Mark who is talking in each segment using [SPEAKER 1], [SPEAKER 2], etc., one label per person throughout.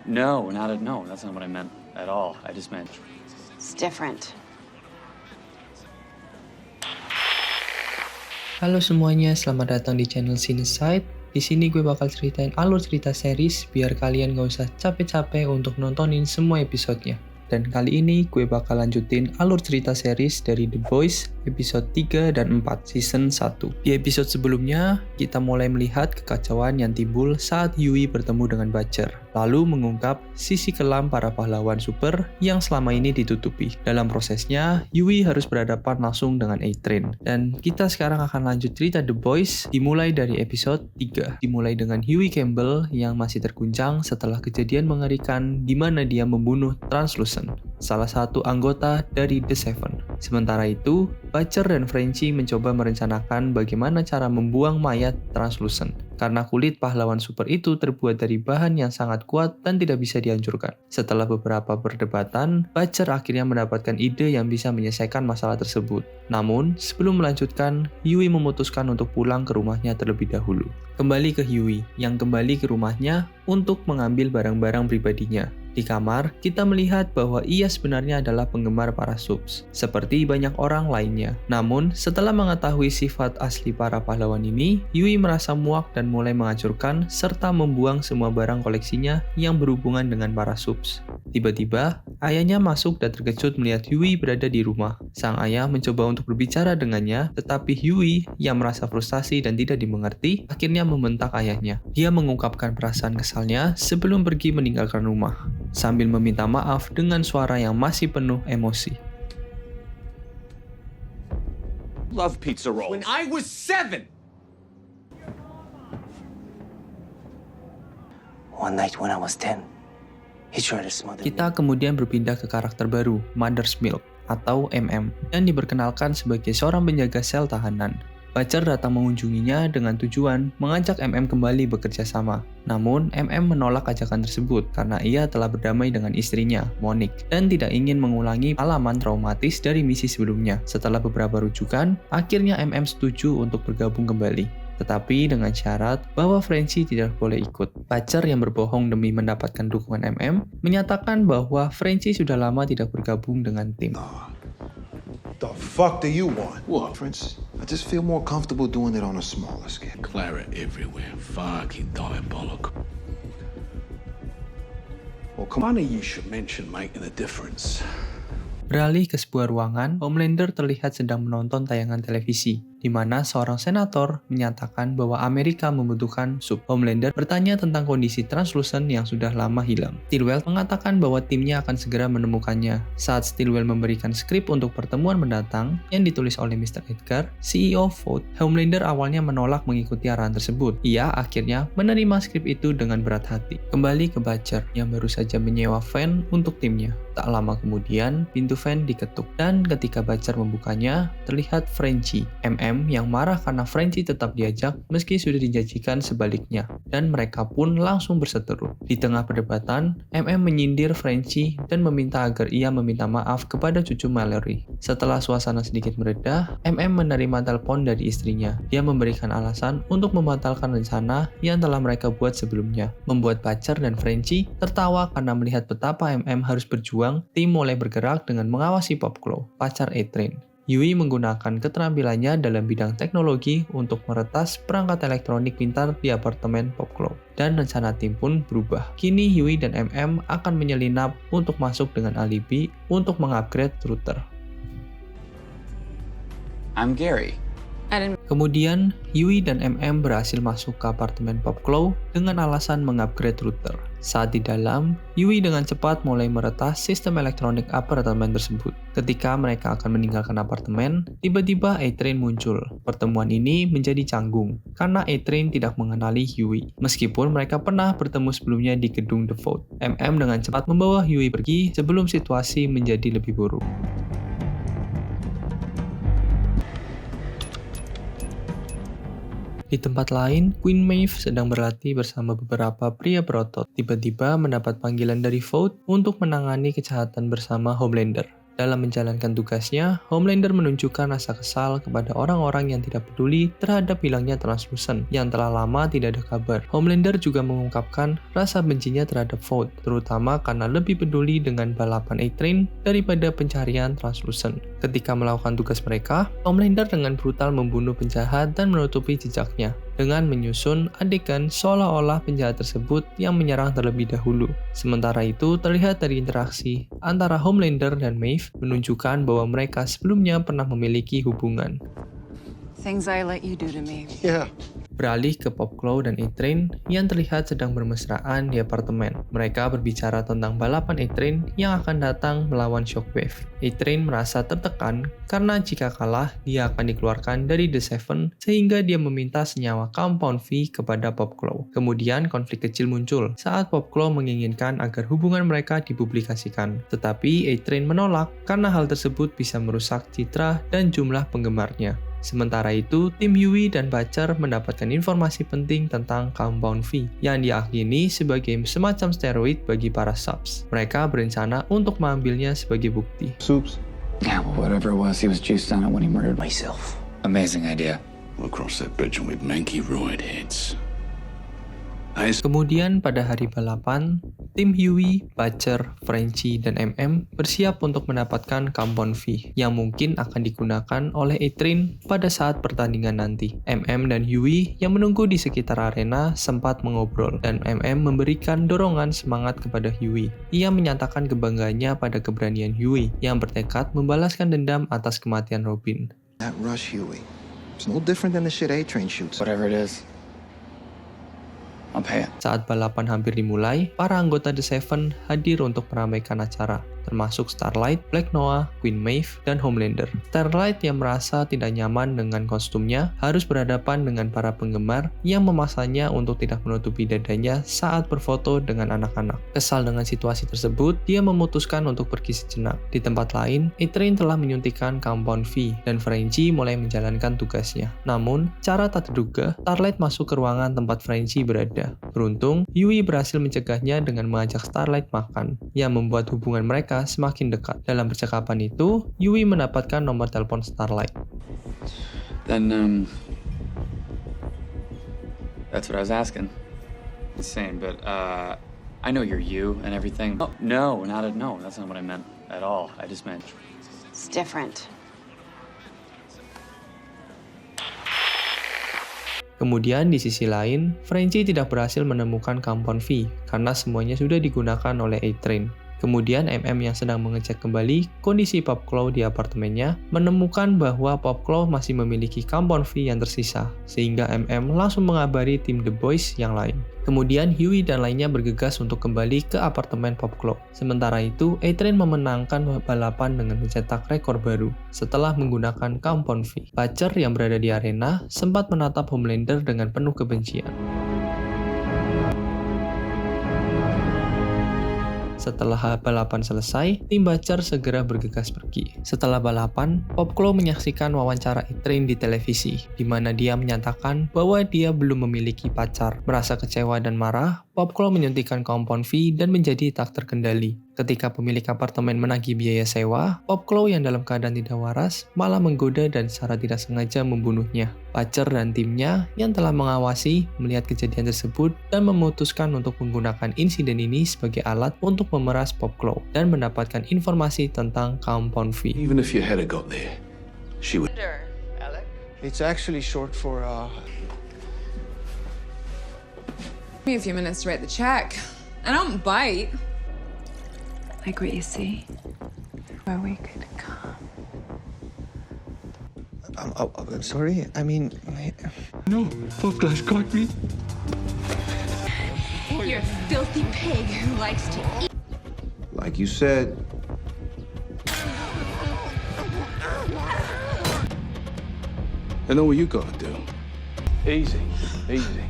[SPEAKER 1] No, that's not what I meant at all. I just meant
[SPEAKER 2] It's different.
[SPEAKER 3] Halo semuanya, selamat datang di channel Cinesite. Di sini gue bakal ceritain alur cerita series biar kalian gak usah capek-capek untuk nontonin semua episodenya. Dan kali ini gue bakal lanjutin alur cerita series dari The Boys episode 3 dan 4 season 1. Di episode sebelumnya, kita mulai melihat kekacauan yang timbul saat Yui bertemu dengan Butcher, lalu mengungkap sisi kelam para pahlawan super yang selama ini ditutupi. Dalam prosesnya, Yui harus berhadapan langsung dengan A-Train. Dan kita sekarang akan lanjut cerita The Boys dimulai dari episode 3. Dimulai dengan Huey Campbell yang masih terguncang setelah kejadian mengerikan di mana dia membunuh Translucent, salah satu anggota dari The Seven. Sementara itu, Butcher dan Frenchie mencoba merencanakan bagaimana cara membuang mayat Translucent, karena kulit pahlawan super itu terbuat dari bahan yang sangat kuat dan tidak bisa dihancurkan. Setelah beberapa perdebatan, Butcher akhirnya mendapatkan ide yang bisa menyelesaikan masalah tersebut. Namun, sebelum melanjutkan, Yui memutuskan untuk pulang ke rumahnya terlebih dahulu. Kembali ke Yui, yang kembali ke rumahnya untuk mengambil barang-barang pribadinya. Di kamar, kita melihat bahwa ia sebenarnya adalah penggemar para subs, seperti banyak orang lainnya. Namun, setelah mengetahui sifat asli para pahlawan ini, Yui merasa muak dan mulai menghancurkan serta membuang semua barang koleksinya yang berhubungan dengan para subs. Tiba-tiba, ayahnya masuk dan terkejut melihat Yui berada di rumah. Sang ayah mencoba untuk berbicara dengannya, tetapi Yui yang merasa frustasi dan tidak dimengerti, akhirnya membentak ayahnya. Dia mengungkapkan perasaan kesalnya sebelum pergi meninggalkan rumah, sambil meminta maaf dengan suara yang masih penuh emosi.
[SPEAKER 4] Love pizza rolls.
[SPEAKER 5] When I was 7!
[SPEAKER 6] One night when I was 10, he tried to smother me.
[SPEAKER 3] Kita kemudian berpindah ke karakter baru, Mother's Milk atau MM, yang diperkenalkan sebagai seorang penjaga sel tahanan. Butcher datang mengunjunginya dengan tujuan mengajak MM kembali bekerja sama. Namun, MM menolak ajakan tersebut karena ia telah berdamai dengan istrinya, Monique, dan tidak ingin mengulangi pengalaman traumatis dari misi sebelumnya. Setelah beberapa rujukan, akhirnya MM setuju untuk bergabung kembali, tetapi dengan syarat bahwa Frenchie tidak boleh ikut. Butcher yang berbohong demi mendapatkan dukungan MM menyatakan bahwa Frenchie sudah lama tidak bergabung dengan tim.
[SPEAKER 7] The fuck do you want?
[SPEAKER 4] What?
[SPEAKER 7] Prince, I just feel more comfortable doing it on a smaller scale.
[SPEAKER 4] Clara everywhere. Fucking diabolical.
[SPEAKER 7] Well, come
[SPEAKER 4] Funny you should mention making a difference.
[SPEAKER 3] Beralih ke sebuah ruangan, Homelander terlihat sedang menonton tayangan televisi, di mana seorang senator menyatakan bahwa Amerika membutuhkan sub. Homelander bertanya tentang kondisi Translucent yang sudah lama hilang. Stillwell mengatakan bahwa timnya akan segera menemukannya. Saat Stillwell memberikan skrip untuk pertemuan mendatang yang ditulis oleh Mr. Edgar, CEO Vought, Homelander awalnya menolak mengikuti arahan tersebut. Ia akhirnya menerima skrip itu dengan berat hati. Kembali ke Butcher yang baru saja menyewa van untuk timnya. Tak lama kemudian, pintu van diketuk, dan ketika Butcher membukanya, terlihat Frenchie, MM yang marah karena Frenchie tetap diajak meski sudah dijanjikan sebaliknya, dan mereka pun langsung berseteru. Di tengah perdebatan, MM menyindir Frenchie dan meminta agar ia meminta maaf kepada cucu Mallory. Setelah suasana sedikit mereda, MM menerima telepon dari istrinya. Dia memberikan alasan untuk membatalkan rencana yang telah mereka buat sebelumnya, membuat Butcher dan Frenchie tertawa karena melihat betapa MM harus berjuang. Tim mulai bergerak dengan mengawasi Popclaw, pacar A-Train. Yui menggunakan keterampilannya dalam bidang teknologi untuk meretas perangkat elektronik pintar di apartemen Popclaw. Dan rencana tim pun berubah. Kini Yui dan MM akan menyelinap untuk masuk dengan alibi untuk mengupgrade router.
[SPEAKER 1] I'm Gary.
[SPEAKER 3] Kemudian, Yui dan MM berhasil masuk ke apartemen Popclaw dengan alasan mengupgrade router. Saat di dalam, Yui dengan cepat mulai meretas sistem elektronik apartemen tersebut. Ketika mereka akan meninggalkan apartemen, tiba-tiba A-Train muncul. Pertemuan ini menjadi canggung, karena A-Train tidak mengenali Yui. Meskipun mereka pernah bertemu sebelumnya di gedung The Vault, MM dengan cepat membawa Yui pergi sebelum situasi menjadi lebih buruk. Di tempat lain, Queen Maeve sedang berlatih bersama beberapa pria berotot. Tiba-tiba mendapat panggilan dari Vought untuk menangani kejahatan bersama Homelander. Dalam menjalankan tugasnya, Homelander menunjukkan rasa kesal kepada orang-orang yang tidak peduli terhadap hilangnya Translucent yang telah lama tidak ada kabar. Homelander juga mengungkapkan rasa bencinya terhadap Vought, terutama karena lebih peduli dengan balapan A-Train daripada pencarian Translucent. Ketika melakukan tugas mereka, Homelander dengan brutal membunuh penjahat dan menutupi jejaknya dengan menyusun adegan seolah-olah penjahat tersebut yang menyerang terlebih dahulu. Sementara itu, terlihat dari interaksi antara Homelander dan Maeve menunjukkan bahwa mereka sebelumnya pernah memiliki hubungan.
[SPEAKER 2] Things I let you do to me.
[SPEAKER 7] Yeah.
[SPEAKER 3] Beralih ke Popclaw dan A-Train yang terlihat sedang bermesraan di apartemen. Mereka berbicara tentang balapan A-Train yang akan datang melawan Shockwave. A-Train merasa tertekan karena jika kalah, dia akan dikeluarkan dari The Seven sehingga dia meminta senyawa Compound V kepada Popclaw. Kemudian konflik kecil muncul saat Popclaw menginginkan agar hubungan mereka dipublikasikan. Tetapi A-Train menolak karena hal tersebut bisa merusak citra dan jumlah penggemarnya. Sementara itu, tim Huey dan Butcher mendapatkan informasi penting tentang Compound V yang diyakini sebagai semacam steroid bagi para subs. Mereka berencana untuk mengambilnya sebagai bukti.
[SPEAKER 7] Soups.
[SPEAKER 1] Yeah, well, whatever it was, he was juiced on it when he murdered me.
[SPEAKER 6] Myself.
[SPEAKER 1] Amazing idea.
[SPEAKER 4] We'll cross that bridge when we manky roid heads.
[SPEAKER 3] Kemudian pada hari balapan, tim Huey, Butcher, Frenchie, dan MM bersiap untuk mendapatkan Compound V yang mungkin akan digunakan oleh A-Train pada saat pertandingan nanti. MM dan Huey yang menunggu di sekitar arena sempat mengobrol dan MM memberikan dorongan semangat kepada Huey. Ia menyatakan kebanggaannya pada keberanian Huey yang bertekad membalaskan dendam atas kematian Robin.
[SPEAKER 7] That rush, Huey. It's no different than the shit A-Train shoots.
[SPEAKER 1] Whatever it is, I'll pay it.
[SPEAKER 3] Saat balapan hampir dimulai, para anggota The Seven hadir untuk meramaikan acara, termasuk Starlight, Black Noah, Queen Maeve, dan Homelander. Starlight yang merasa tidak nyaman dengan kostumnya harus berhadapan dengan para penggemar yang memasanya untuk tidak menutupi dadanya saat berfoto dengan anak-anak. Kesal dengan situasi tersebut, dia memutuskan untuk pergi sejenak. Di tempat lain, A-Train telah menyuntikkan Compound V dan Frenchie mulai menjalankan tugasnya. Namun, cara tak terduga, Starlight masuk ke ruangan tempat Frenchie berada. Beruntung, Huey berhasil mencegahnya dengan mengajak Starlight makan, yang membuat hubungan mereka semakin dekat. Dalam percakapan itu, Huey mendapatkan nomor telepon Starlight.
[SPEAKER 1] Then, that's what I was asking. Insane, but, I know you're you and everything. Oh, no, that's not what I meant at all. I just meant...
[SPEAKER 2] It's different.
[SPEAKER 3] Kemudian di sisi lain, Frenchie tidak berhasil menemukan Compound V karena semuanya sudah digunakan oleh A-Train. Kemudian MM yang sedang mengecek kembali kondisi Popclaw di apartemennya menemukan bahwa Popclaw masih memiliki Compound V yang tersisa, sehingga MM langsung mengabari tim The Boys yang lain. Kemudian Huey dan lainnya bergegas untuk kembali ke apartemen Popclaw. Sementara itu, A-Train memenangkan balapan dengan mencetak rekor baru setelah menggunakan Compound V. Butcher yang berada di arena sempat menatap Homelander dengan penuh kebencian. Setelah balapan selesai, tim Butcher segera bergegas pergi. Setelah balapan, Popclaw menyaksikan wawancara A-Train di televisi, di mana dia menyatakan bahwa dia belum memiliki pacar. Merasa kecewa dan marah, Popclaw menyuntikkan Compound V dan menjadi tak terkendali. Ketika pemilik apartemen menagih biaya sewa, Popclaw yang dalam keadaan tidak waras malah menggoda dan secara tidak sengaja membunuhnya. Butcher dan timnya yang telah mengawasi melihat kejadian tersebut dan memutuskan untuk menggunakan insiden ini sebagai alat untuk memeras Popclaw dan mendapatkan informasi tentang Compound V.
[SPEAKER 4] Even if your head had got there, she would.
[SPEAKER 7] It's actually short for,
[SPEAKER 5] Give me a few minutes to write the check. I don't bite.
[SPEAKER 2] Like what you see, where we could come.
[SPEAKER 7] I'm sorry. I mean,
[SPEAKER 5] You're a filthy pig who likes to eat.
[SPEAKER 7] like you said,
[SPEAKER 4] I know what you gotta do. Easy, easy.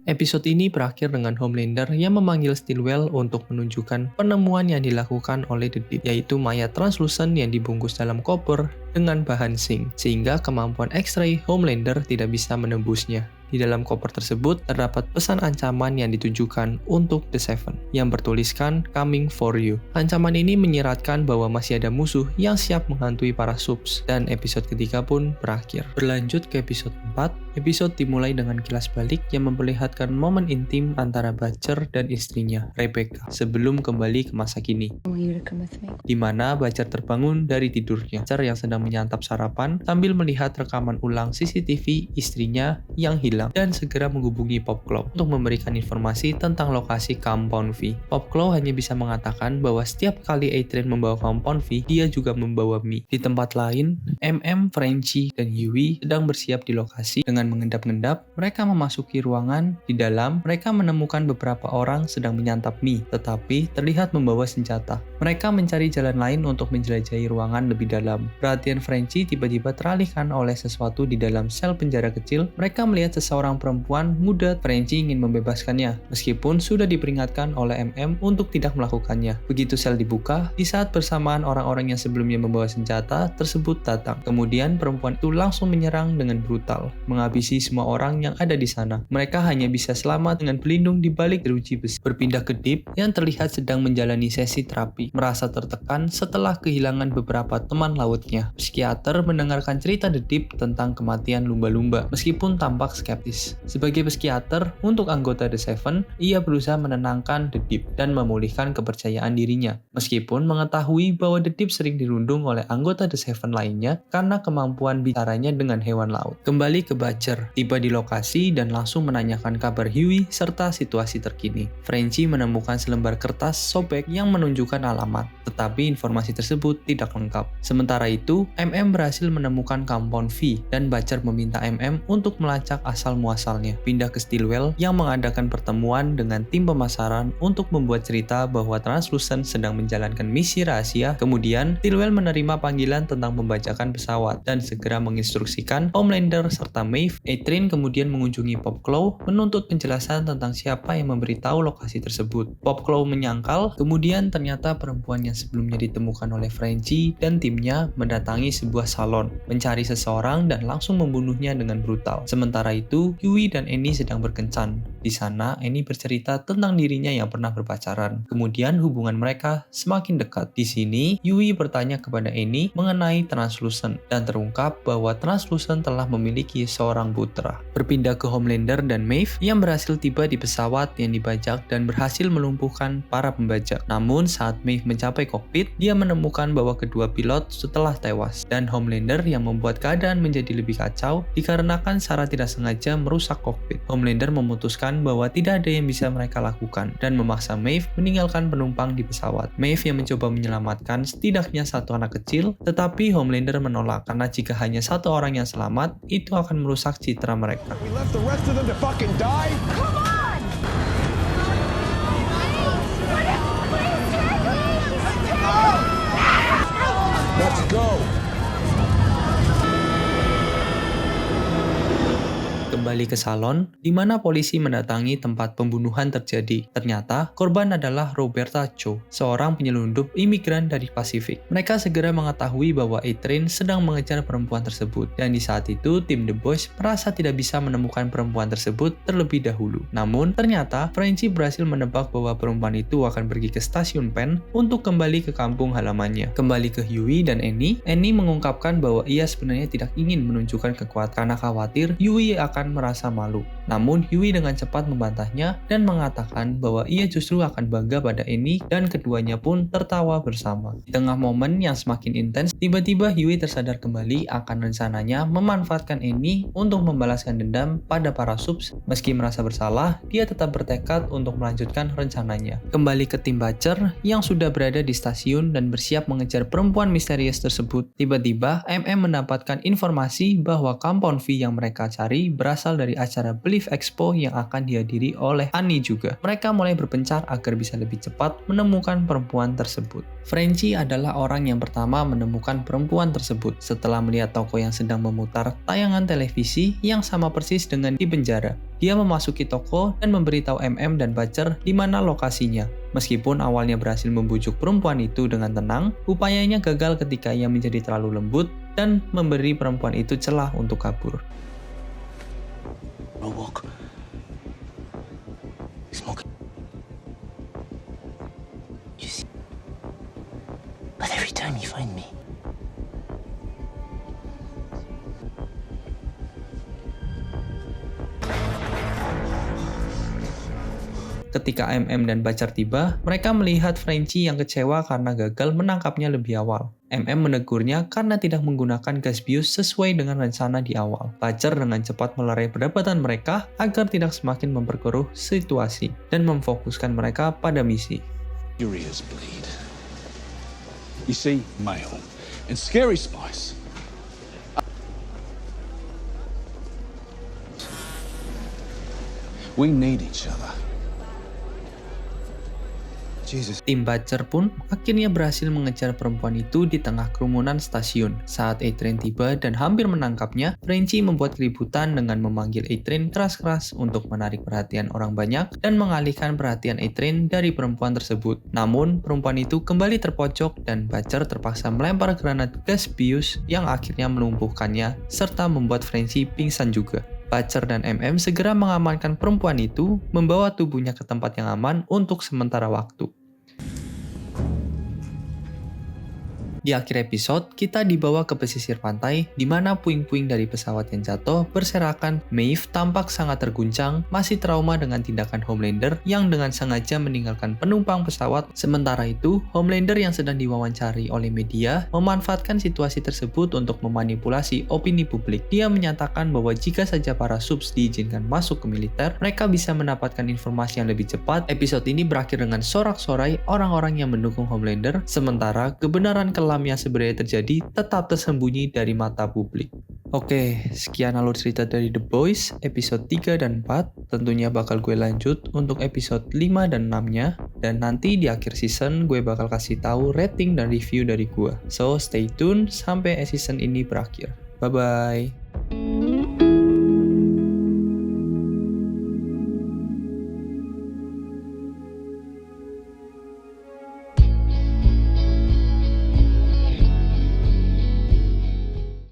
[SPEAKER 3] Episode ini berakhir dengan Homelander yang memanggil Stillwell untuk menunjukkan penemuan yang dilakukan oleh The Deep, yaitu mayat Translucent yang dibungkus dalam koper dengan bahan zinc, sehingga kemampuan X-ray Homelander tidak bisa menembusnya. Di dalam koper tersebut terdapat pesan ancaman yang ditujukan untuk The Seven yang bertuliskan "Coming for you". Ancaman ini menyiratkan bahwa masih ada musuh yang siap menghantui para subs, dan episode ketiga pun berakhir. Berlanjut ke episode 4, episode dimulai dengan kilas balik yang memperlihatkan momen intim antara Butcher dan istrinya, Rebecca, sebelum kembali ke masa kini. Di mana Butcher terbangun dari tidurnya. Butcher yang sedang menyantap sarapan sambil melihat rekaman ulang CCTV istrinya yang hilang dan segera menghubungi Popclaw untuk memberikan informasi tentang lokasi Compound V. Popclaw hanya bisa mengatakan bahwa setiap kali A-Train membawa Compound V, dia juga membawa Mi. Di tempat lain, MM, Frenchie, dan Huey sedang bersiap di lokasi. Dengan mengendap-endap, mereka memasuki ruangan. Di dalam, mereka menemukan beberapa orang sedang menyantap Mi, tetapi terlihat membawa senjata. Mereka mencari jalan lain untuk menjelajahi ruangan lebih dalam. Perhatian Frenchie tiba-tiba teralihkan oleh sesuatu di dalam sel penjara kecil. Mereka melihat seorang perempuan muda. Frenchie ingin membebaskannya, meskipun sudah diperingatkan oleh MM untuk tidak melakukannya. Begitu sel dibuka, di saat bersamaan orang-orang yang sebelumnya membawa senjata tersebut datang. Kemudian perempuan itu langsung menyerang dengan brutal, menghabisi semua orang yang ada di sana. Mereka hanya bisa selamat dengan berlindung di balik jeruji besi. Berpindah ke Deep yang terlihat sedang menjalani sesi terapi, merasa tertekan setelah kehilangan beberapa teman lautnya. Psikiater mendengarkan cerita The Deep tentang kematian lumba-lumba, meskipun tampak skeptis. Sebagai psikiater untuk anggota The Seven, ia berusaha menenangkan The Deep dan memulihkan kepercayaan dirinya, meskipun mengetahui bahwa The Deep sering dirundung oleh anggota The Seven lainnya karena kemampuan bicaranya dengan hewan laut. Kembali ke Butcher, tiba di lokasi dan langsung menanyakan kabar Huey serta situasi terkini. Frenchie menemukan selembar kertas sobek yang menunjukkan alamat, tetapi informasi tersebut tidak lengkap. Sementara itu, MM berhasil menemukan Compound V dan Butcher meminta MM untuk melacak asal-muasalnya. Pindah ke Stillwell yang mengadakan pertemuan dengan tim pemasaran untuk membuat cerita bahwa Translucent sedang menjalankan misi rahasia. Kemudian, Stillwell menerima panggilan tentang pembajakan pesawat dan segera menginstruksikan Homelander serta Maeve. A-Train kemudian mengunjungi Popclaw menuntut penjelasan tentang siapa yang memberitahu lokasi tersebut. Popclaw menyangkal, kemudian ternyata perempuan yang sebelumnya ditemukan oleh Frenchie dan timnya mendatangi sebuah salon, mencari seseorang dan langsung membunuhnya dengan brutal. Sementara itu, Huey dan Annie sedang berkencan. Di sana, Annie bercerita tentang dirinya yang pernah berpacaran. Kemudian hubungan mereka semakin dekat. Di sini, Huey bertanya kepada Annie mengenai Translucent dan terungkap bahwa Translucent telah memiliki seorang putra. Berpindah ke Homelander dan Maeve yang berhasil tiba di pesawat yang dibajak dan berhasil melumpuhkan para pembajak. Namun saat Maeve mencapai kokpit, dia menemukan bahwa kedua pilot setelah tewas, dan Homelander yang membuat keadaan menjadi lebih kacau dikarenakan secara tidak sengaja merusak kokpit. Homelander memutuskan bahwa tidak ada yang bisa mereka lakukan dan memaksa Maeve meninggalkan penumpang di pesawat. Maeve yang mencoba menyelamatkan setidaknya satu anak kecil, tetapi Homelander menolak karena jika hanya satu orang yang selamat, itu akan merusak citra mereka.
[SPEAKER 4] We left the rest of them to fucking die?
[SPEAKER 8] Come on!
[SPEAKER 4] Let's go!
[SPEAKER 3] Kembali ke salon, di mana polisi mendatangi tempat pembunuhan terjadi. Ternyata, korban adalah Roberta Cho, seorang penyelundup imigran dari Pasifik. Mereka segera mengetahui bahwa A-Train sedang mengejar perempuan tersebut, dan di saat itu, tim The Boys merasa tidak bisa menemukan perempuan tersebut terlebih dahulu. Namun, ternyata, Frenchie berhasil menebak bahwa perempuan itu akan pergi ke stasiun Penn untuk kembali ke kampung halamannya. Kembali ke Huey dan Annie mengungkapkan bahwa ia sebenarnya tidak ingin menunjukkan kekuatan karena khawatir Huey akan merasa malu. Namun Huey dengan cepat membantahnya dan mengatakan bahwa ia justru akan bangga pada Annie, dan keduanya pun tertawa bersama. Di tengah momen yang semakin intens, tiba-tiba Huey tersadar kembali akan rencananya memanfaatkan Annie untuk membalaskan dendam pada para subs. Meski merasa bersalah, dia tetap bertekad untuk melanjutkan rencananya. Kembali ke tim Butcher yang sudah berada di stasiun dan bersiap mengejar perempuan misterius tersebut. Tiba-tiba MM mendapatkan informasi bahwa Compound V yang mereka cari berasal dari acara Belief Expo yang akan dihadiri oleh Annie juga. Mereka mulai berpencar agar bisa lebih cepat menemukan perempuan tersebut. Frenchie adalah orang yang pertama menemukan perempuan tersebut setelah melihat toko yang sedang memutar tayangan televisi yang sama persis dengan di penjara. Dia memasuki toko dan memberitahu MM dan Butcher di mana lokasinya. Meskipun awalnya berhasil membujuk perempuan itu dengan tenang, upayanya gagal ketika ia menjadi terlalu lembut dan memberi perempuan itu celah untuk kabur.
[SPEAKER 6] walk. Smoking. You see? But every time you find me,
[SPEAKER 3] Ketika MM dan Butcher tiba, mereka melihat Frenchie yang kecewa karena gagal menangkapnya lebih awal. MM menegurnya karena tidak menggunakan gas bius sesuai dengan rencana di awal. Butcher dengan cepat melerai perdebatan mereka agar tidak semakin memperkeruh situasi dan memfokuskan mereka pada misi.
[SPEAKER 4] Your ears bleed. You see, male and Scary Spice. We need each other.
[SPEAKER 7] Jesus.
[SPEAKER 3] Tim Butcher pun akhirnya berhasil mengejar perempuan itu di tengah kerumunan stasiun. Saat A-Train tiba dan hampir menangkapnya, Frenchie membuat keributan dengan memanggil A-Train keras-keras untuk menarik perhatian orang banyak dan mengalihkan perhatian A-Train dari perempuan tersebut. Namun, perempuan itu kembali terpojok dan Butcher terpaksa melempar granat gas bius yang akhirnya melumpuhkannya serta membuat Frenchie pingsan juga. Butcher dan MM segera mengamankan perempuan itu, membawa tubuhnya ke tempat yang aman untuk sementara waktu. Di akhir episode, kita dibawa ke pesisir pantai, di mana puing-puing dari pesawat yang jatuh berserakan. Maeve tampak sangat terguncang, masih trauma dengan tindakan Homelander yang dengan sengaja meninggalkan penumpang pesawat. Sementara itu, Homelander yang sedang diwawancari oleh media memanfaatkan situasi tersebut untuk memanipulasi opini publik. Dia menyatakan bahwa jika saja para subs diizinkan masuk ke militer, mereka bisa mendapatkan informasi yang lebih cepat. Episode ini berakhir dengan sorak-sorai orang-orang yang mendukung Homelander, sementara kebenaran kelam yang sebenarnya terjadi tetap tersembunyi dari mata publik. Oke, sekian alur cerita dari The Boys episode 3 dan 4. Tentunya bakal gue lanjut untuk episode 5 dan 6-nya. Dan nanti di akhir season gue bakal kasih tahu rating dan review dari gue. So, stay tune sampai season ini berakhir. Bye-bye.